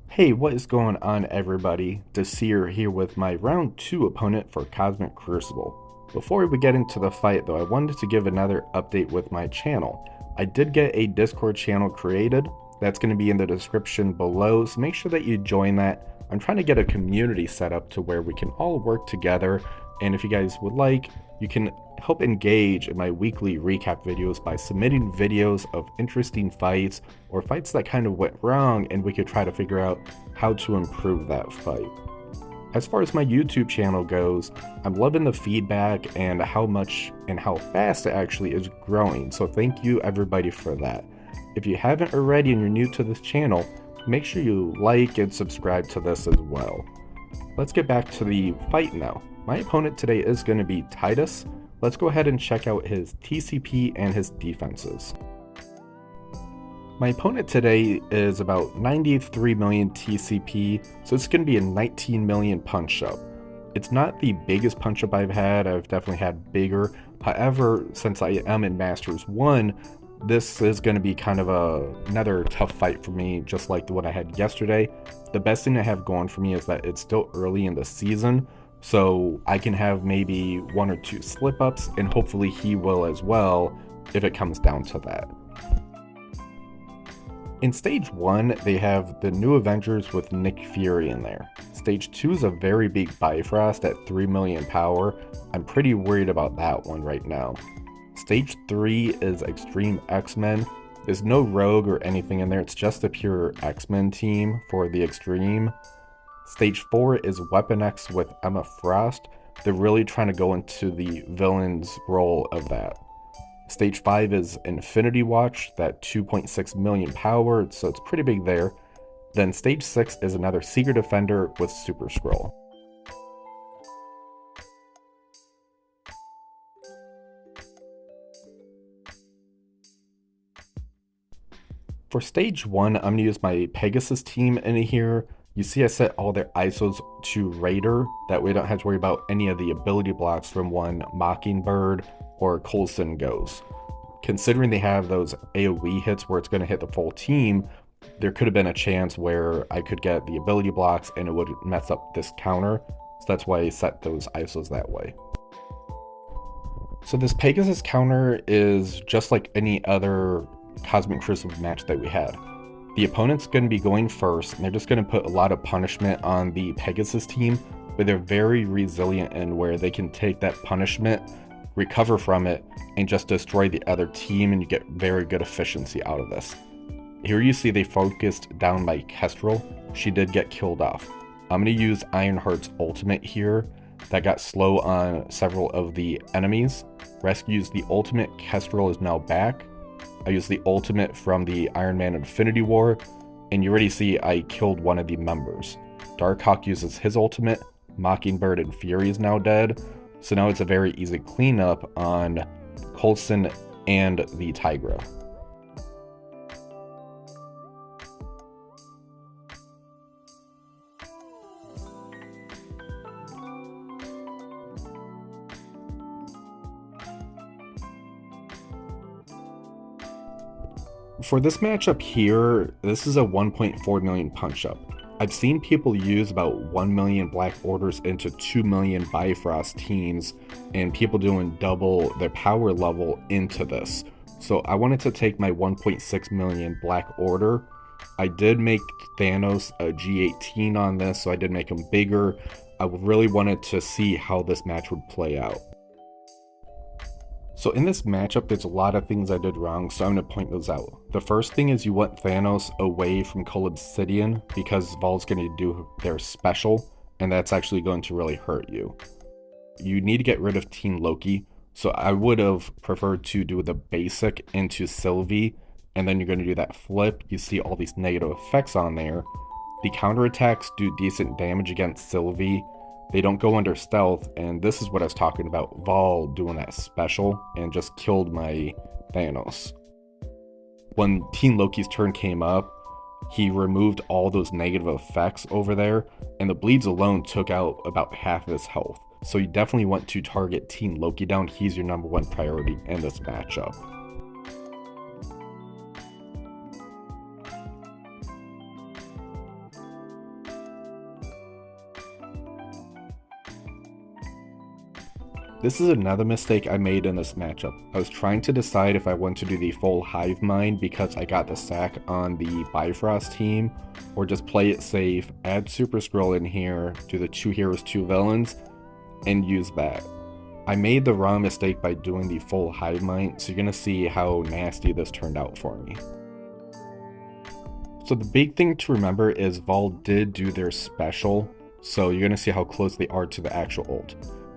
Hey, what is going on, everybody? Desir here with my round 2 opponent for Cosmic Crucible. Before we get into the fight though, I wanted to give another update with my channel. I did get a Discord channel created. That's going to be in the description below, so make sure that you join that. I'm trying to get a community set up to where we can all work together, and if you guys would like, you can help engage in my weekly recap videos by submitting videos of interesting fights or fights that kind of went wrong, and we could try to figure out how to improve that fight. As far as my YouTube channel goes, I'm loving the feedback and how much and how fast it actually is growing, so thank you everybody for that. If you haven't already and you're new to this channel, make sure you like and subscribe to this as well. Let's get back to the fight now. My opponent today is going to be Titus. Let's go ahead and check out his TCP and his defenses. My opponent today is about 93 million TCP, so it's going to be a 19 million punch up. It's not the biggest punch up I've had. I've definitely had bigger. However, since I am in Masters 1, this is going to be kind of another tough fight for me, just like the one I had yesterday. The best thing I have going for me is that it's still early in the season, so I can have maybe 1 or 2 slip-ups, and hopefully he will as well if it comes down to that. In Stage 1, they have the new Avengers with Nick Fury in there. Stage 2 is a very big Bifrost at 3 million power. I'm pretty worried about that one right now. Stage 3 is X-Treme X-Men. There's no Rogue or anything in there, it's just a pure X-Men team for the X-Treme. Stage 4 is Weapon X with Emma Frost. They're really trying to go into the villain's role of that. Stage 5 is Infinity Watch, that 2.6 million power, so it's pretty big there. Then Stage 6 is another Secret Defender with Super Skrull. For Stage 1, I'm going to use my Pegasus team in here. You see I set all their ISOs to Raider, that way I don't have to worry about any of the ability blocks from when Mockingbird or Coulson goes. Considering they have those AoE hits where it's going to hit the full team, there could have been a chance where I could get the ability blocks and it would mess up this counter, so that's why I set those ISOs that way. So this Pegasus counter is just like any other Cosmic Crucible match that we had. The opponent's going to be going first, and they're just going to put a lot of punishment on the Pegasus team, but they're very resilient in where they can take that punishment, recover from it, and just destroy the other team, and you get very good efficiency out of this. Here you see they focused down my Kestrel. She did get killed off. I'm going to use Ironheart's ultimate here that got slow on several of the enemies. Rescues the ultimate. Kestrel is now back. I used the ultimate from the Iron Man Infinity War, and you already see I killed one of the members. Darkhawk uses his ultimate. Mockingbird and Fury is now dead, so now it's a very easy cleanup on Coulson and the Tigra. For this matchup here, this is a 1.4 million punch up. I've seen people use about 1 million Black Orders into 2 million Bifrost teams, and people doing double their power level into this. So I wanted to take my 1.6 million Black Order. I did make Thanos a G18 on this, so I did make him bigger. I really wanted to see how this match would play out. So in this matchup, there's a lot of things I did wrong, so I'm going to point those out. The first thing is you want Thanos away from Obsidian because Vol's going to do their special, and that's actually going to really hurt you. You need to get rid of Teen Loki, so I would have preferred to do the basic into Sylvie, and then you're going to do that flip. You see all these negative effects on there. The counterattacks do decent damage against Sylvie. They don't go under stealth, and this is what I was talking about, Vol doing that special and just killed my Thanos. When Teen Loki's turn came up, he removed all those negative effects over there, and the bleeds alone took out about half of his health. So you definitely want to target Team Loki down. He's your number one priority in this matchup. This is another mistake I made in this matchup. I was trying to decide if I want to do the full Hive Mind because I got the sack on the Bifrost team, or just play it safe, add Super Skrull in here, do the 2 heroes, 2 villains, and use that. I made the wrong mistake by doing the full Hive Mind, so you're going to see how nasty this turned out for me. So the big thing to remember is Vol did do their special, so you're going to see how close they are to the actual ult.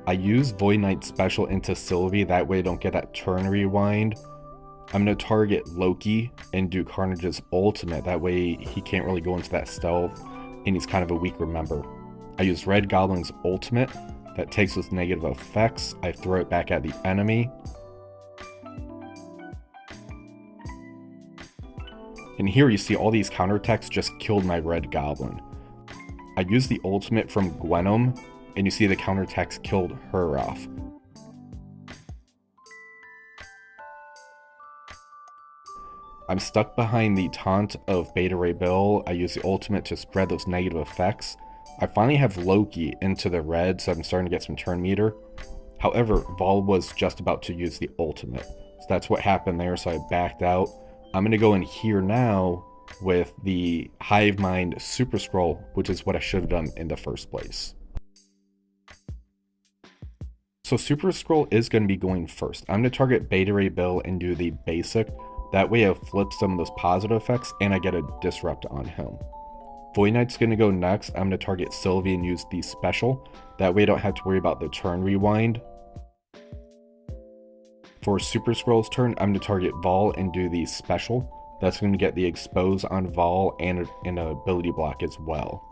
I use Void Knight special into Sylvie, that way I don't get that turn rewind. I'm going to target Loki and do Carnage's ultimate, that way he can't really go into that stealth and he's kind of a weak remember. I use Red Goblin's ultimate, that takes those negative effects, I throw it back at the enemy. And here you see all these counterattacks just killed my Red Goblin. I use the ultimate from Gwenom, and you see the counterattacks killed her off. I'm stuck behind the taunt of Beta Ray Bill. I use the ultimate to spread those negative effects. I finally have Loki into the red, so I'm starting to get some turn meter. However, Vol was just about to use the ultimate. So that's what happened there, so I backed out. I'm going to go in here now with the Hive Mind Super Skrull, which is what I should have done in the first place. So Super Skrull is going to be going first. I'm going to target Beta Ray Bill and do the basic. That way I flip some of those positive effects and I get a disrupt on him. Void Knight's going to go next. I'm going to target Sylvie and use the special. That way I don't have to worry about the turn rewind. For Super Skrull's turn, I'm going to target Vol and do the special. That's going to get the expose on Vol and an ability block as well.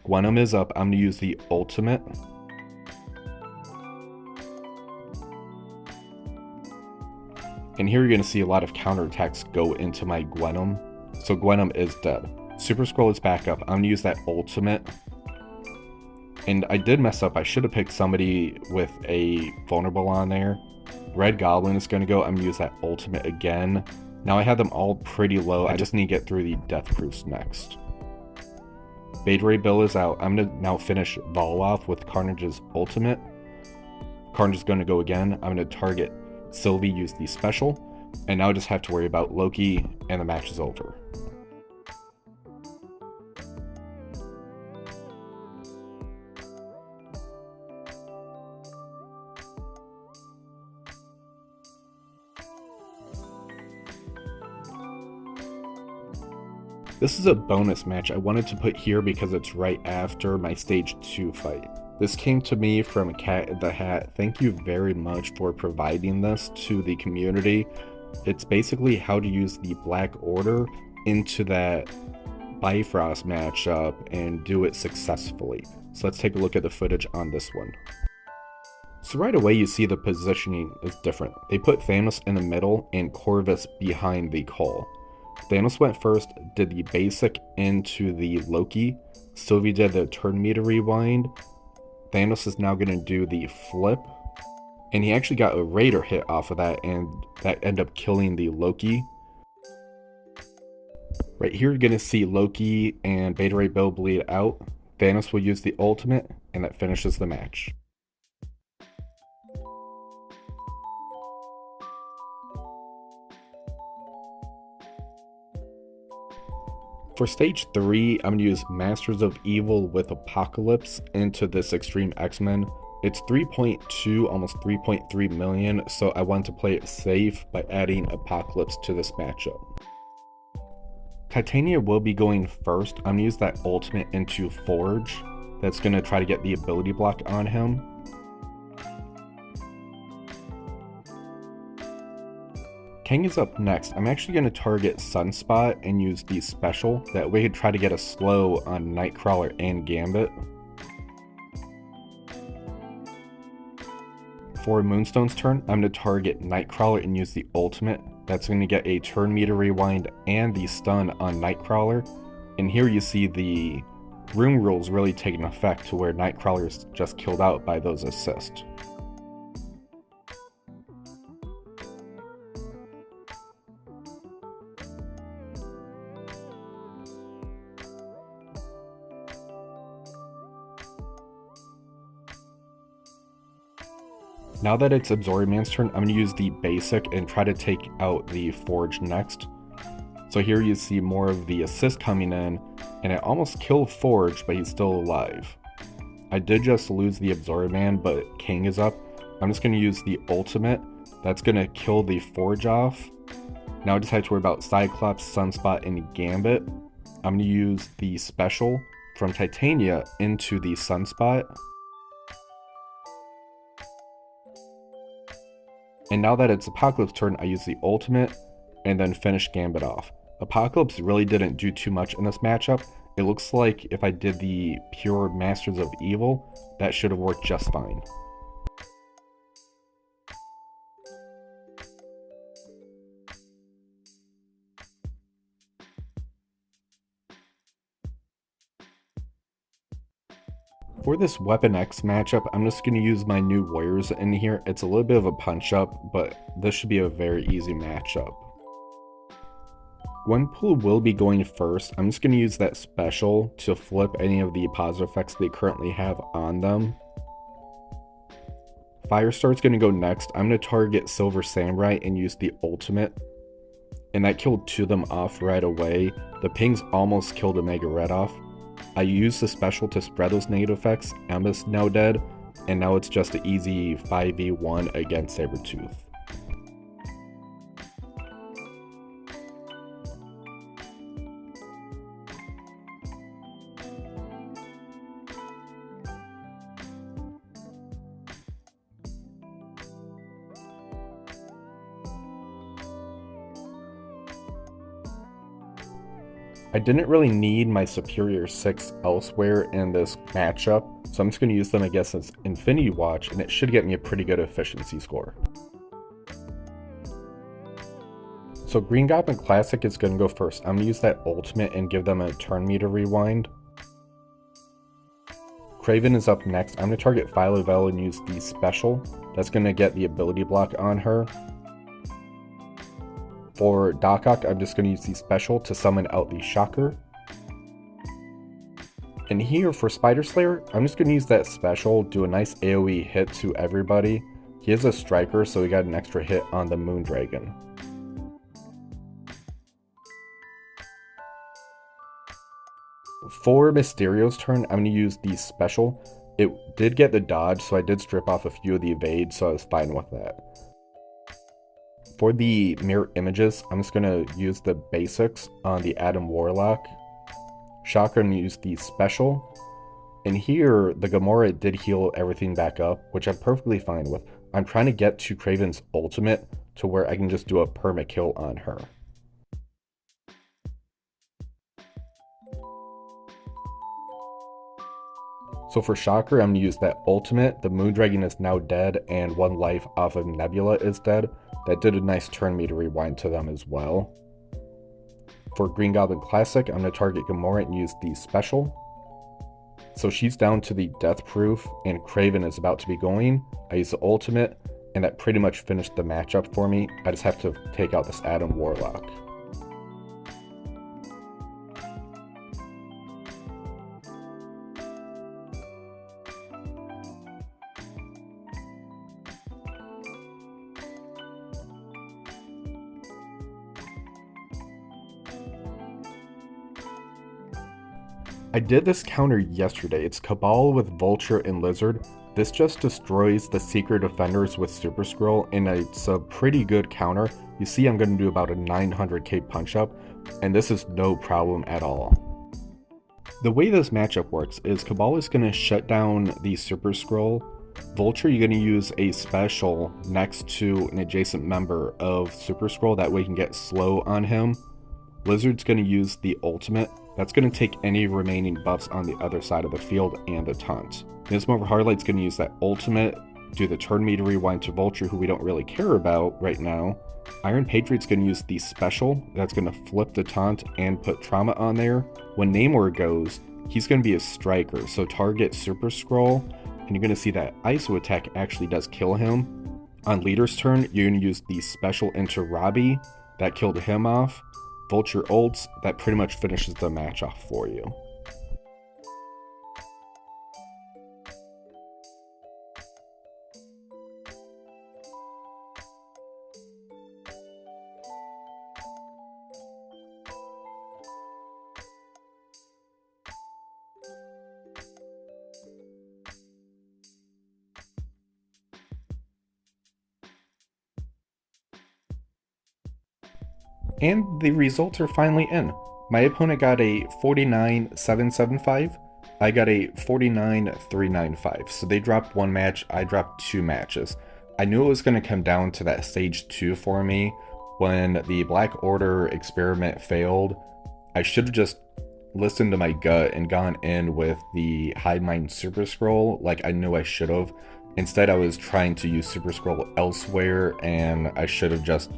Gwenom is up. I'm going to use the ultimate. And here you're going to see a lot of counterattacks go into my Gwenom. So Gwenom is dead. Super Skrull is back up. I'm going to use that ultimate. And I did mess up. I should have picked somebody with a vulnerable on there. Red Goblin is going to go. I'm going to use that ultimate again. Now I have them all pretty low. I just need to get through the death proofs next. Beta Ray Bill is out. I'm going to now finish Vol off with Carnage's ultimate. Carnage is going to go again. I'm going to target Sylvie, use the special. And now I just have to worry about Loki and the match is over. This is a bonus match I wanted to put here because it's right after my stage 2 fight. This came to me from Cat in the Hat. Thank you very much for providing this to the community. It's basically how to use the Black Order into that Bifrost matchup and do it successfully. So let's take a look at the footage on this one. So right away you see the positioning is different. They put Thanos in the middle and Corvus behind the Cull. Thanos went first, did the basic into the Loki. Sylvie did the turn meter rewind. Thanos is now going to do the flip. And he actually got a Raider hit off of that, and that ended up killing the Loki. Right here you're going to see Loki and Beta Ray Bill bleed out. Thanos will use the ultimate, and that finishes the match. For stage 3, I'm going to use Masters of Evil with Apocalypse into this X-Treme X-Men. It's 3.2, almost 3.3 million, so I wanted to play it safe by adding Apocalypse to this matchup. Titania will be going first. I'm going to use that ultimate into Forge. That's going to try to get the ability block on him. Kang is up next. I'm actually going to target Sunspot and use the special. That way he'd try to get a slow on Nightcrawler and Gambit. For Moonstone's turn, I'm going to target Nightcrawler and use the ultimate. That's going to get a turn meter rewind and the stun on Nightcrawler. And here you see the Room rules really taking effect to where Nightcrawler's just killed out by those assists. Now that it's Absorbman's turn, I'm going to use the basic and try to take out the Forge next. So here you see more of the assist coming in, and it almost killed Forge, but he's still alive. I did just lose the Absorbman, but King is up. I'm just going to use the ultimate. That's going to kill the Forge off. Now I just have to worry about Cyclops, Sunspot, and Gambit. I'm going to use the special from Titania into the Sunspot. And now that it's Apocalypse's turn, I use the ultimate and then finish Gambit off. Apocalypse really didn't do too much in this matchup. It looks like if I did the pure Masters of Evil, that should have worked just fine. For this Weapon X matchup, I'm just going to use my new Warriors in here. It's a little bit of a punch-up, but this should be a very easy matchup. Gwenpool will be going first. I'm just going to use that special to flip any of the positive effects they currently have on them. Firestar's going to go next. I'm going to target Silver Samurai and use the ultimate. And that killed two of them off right away. The pings almost killed Omega Red off. I used the special to spread those negative effects. Emma's now dead, and now it's just an easy 5v1 against Sabretooth. I didn't really need my Superior 6 elsewhere in this matchup, so I'm just going to use them, I guess, as Infinity Watch, and it should get me a pretty good efficiency score. So Green Goblin Classic is going to go first. I'm going to use that ultimate and give them a turn meter rewind. Kraven is up next. I'm going to target Phyla-Vell and use the special. That's going to get the ability block on her. For Doc Ock, I'm just going to use the special to summon out the Shocker. And here for Spider Slayer, I'm just going to use that special, do a nice AoE hit to everybody. He is a striker, so we got an extra hit on the Moondragon. For Mysterio's turn, I'm going to use the special. It did get the dodge, so I did strip off a few of the evade, so I was fine with that. For the mirror images, I'm just going to use the basics on the Adam Warlock. Shocker, and use the special. And here, the Gamora did heal everything back up, which I'm perfectly fine with. I'm trying to get to Kraven's ultimate to where I can just do a perma kill on her. So for Shocker, I'm going to use that ultimate. The Moondragon is now dead, and one life off of Nebula is dead. That did a nice turn meter rewind to them as well. For Green Goblin Classic, I'm going to target Gamora and use the special. So she's down to the death proof, and Kraven is about to be going. I use the ultimate, and that pretty much finished the matchup for me. I just have to take out this Adam Warlock. I did this counter yesterday. It's Cabal with Vulture and Lizard. This just destroys the Secret Defenders with Super Skrull, and it's a pretty good counter. You see I'm going to do about a 900k punch up, and this is no problem at all. The way this matchup works is Cabal is going to shut down the Super Skrull. Vulture, you're going to use a special next to an adjacent member of Super Skrull, that way you can get slow on him. Lizard's going to use the ultimate. That's going to take any remaining buffs on the other side of the field and the taunt. Nismover Hardlight's going to use that ultimate, do the turn meter rewind to Vulture, who we don't really care about right now. Iron Patriot's going to use the special. That's going to flip the taunt and put trauma on there. When Namor goes, he's going to be a striker, so target Super Skrull, and you're going to see that ISO attack actually does kill him. On leader's turn, you're going to use the special into Robbie, that killed him off. Vulture ults, that pretty much finishes the match off for you. And the results are finally in. My opponent got a 49-775. I got a 49-395. So they dropped one match, I dropped two matches. I knew it was going to come down to that stage 2 for me. When the Black Order experiment failed, I should have just listened to my gut and gone in with the Hive Super Skrull like I knew I should have. Instead, I was trying to use Super Skrull elsewhere, and I should have just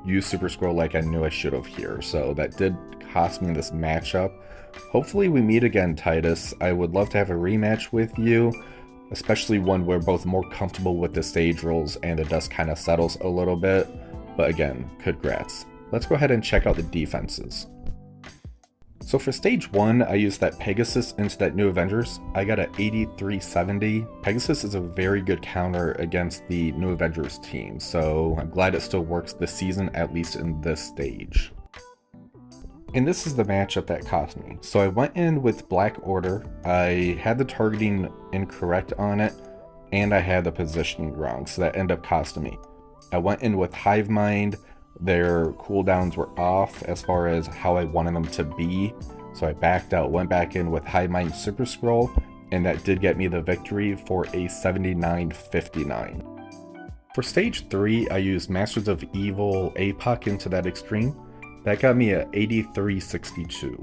used Super Skrull like I knew I should have here. So that did cost me this matchup. Hopefully we meet again, Titus. I would love to have a rematch with you, especially one where we're both more comfortable with the stage rules and the dust kind of settles a little bit. But again, congrats. Let's go ahead and check out the defenses. So for stage 1, I used that PEGASUS into that new Avengers. I got an 8370. PEGASUS is a very good counter against the new Avengers team, so I'm glad it still works this season, at least in this stage. And this is the matchup that cost me. So I went in with Black Order. I had the targeting incorrect on it, and I had the positioning wrong, so that ended up costing me. I went in with Hive Mind. Their cooldowns were off as far as how I wanted them to be, so I backed out, went back in with Hive Mind Super Skrull, and that did get me the victory for a 79-59. For stage 3, I used Masters of Evil APOC into that X-Treme. That got me a 83-62.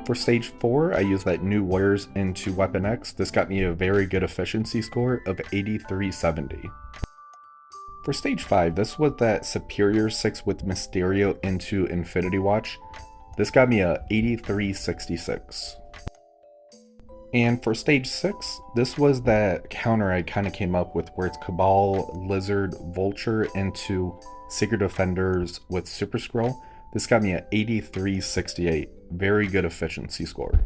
For stage 4, I used that new Warriors into Weapon X. This got me a very good efficiency score of 83-70. For stage 5, this was that Superior 6 with Mysterio into Infinity Watch. This got me a 83-66. And for stage 6, this was that counter I kind of came up with where it's Cabal, Lizard, Vulture into Secret Defenders with Super Skrull. This got me a 83-68. Very good efficiency score.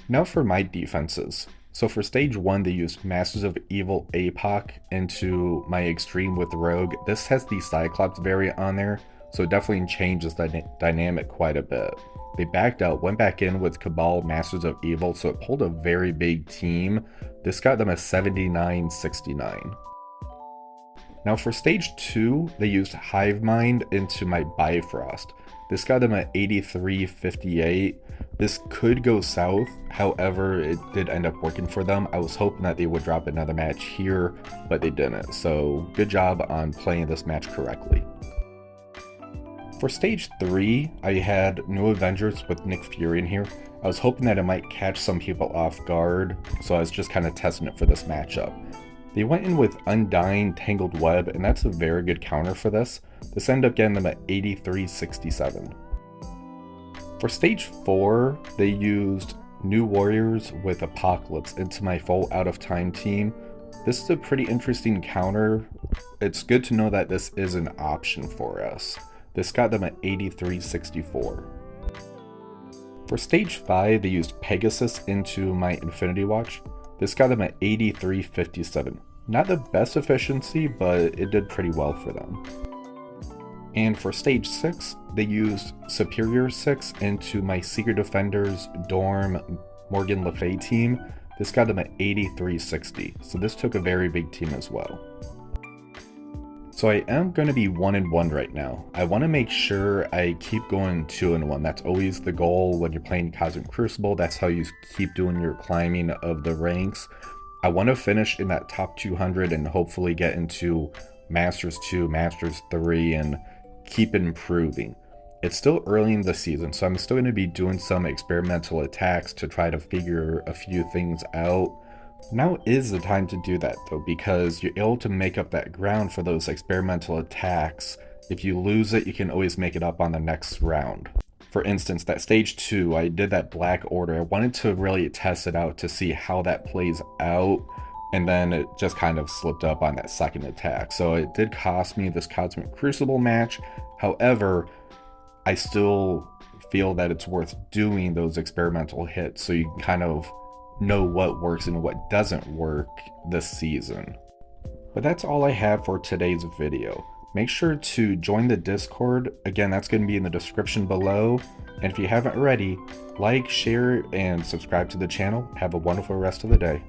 Now for my defenses. So for stage 1, they used Masters of Evil APOC into my X-Treme with Rogue. This has the Cyclops variant on there, so it definitely changes the dynamic quite a bit. They backed out, went back in with Cabal, Masters of Evil, so it pulled a very big team. This got them a 79-69. Now for stage 2, they used Hive Mind into my Bifrost. This got them at 83-58. This could go south, however, it did end up working for them. I was hoping that they would drop another match here, but they didn't. So good job on playing this match correctly. For stage 3, I had New Avengers with Nick Fury in here. I was hoping that it might catch some people off guard, so I was just kind of testing it for this matchup. They went in with Undying Tangled Web, and that's a very good counter for this. This ended up getting them at 83-67. For stage 4, they used New Warriors with Apocalypse into my full Out of Time team. This is a pretty interesting counter. It's good to know that this is an option for us. This got them at 83-64. For stage 5, they used PEGASUS into my Infinity Watch. This got them at 83-57. Not the best efficiency, but it did pretty well for them. And for stage 6, they used Superior 6 into my Secret Defenders Dorm Morgan Le Fay team. This got them at 83-60, so this took a very big team as well. So I am going to be 1-1 right now. I want to make sure I keep going 2-1. That's always the goal when you're playing Cosmic Crucible. That's how you keep doing your climbing of the ranks. I want to finish in that top 200 and hopefully get into Masters 2, Masters 3, and keep improving. It's still early in the season, so I'm still going to be doing some experimental attacks to try to figure a few things out. Now is the time to do that though, because you're able to make up that ground for those experimental attacks. If you lose it, you can always make it up on the next round. For instance, that stage 2, I did that black order. I wanted to really test it out to see how that plays out, and then it just kind of slipped up on that second attack. So it did cost me this Cosmic Crucible match. However, I still feel that it's worth doing those experimental hits so you can kind of know what works and what doesn't work this season. But that's all I have for today's video. Make sure to join the Discord. Again, that's going to be in the description below. And if you haven't already, like, share, and subscribe to the channel. Have a wonderful rest of the day.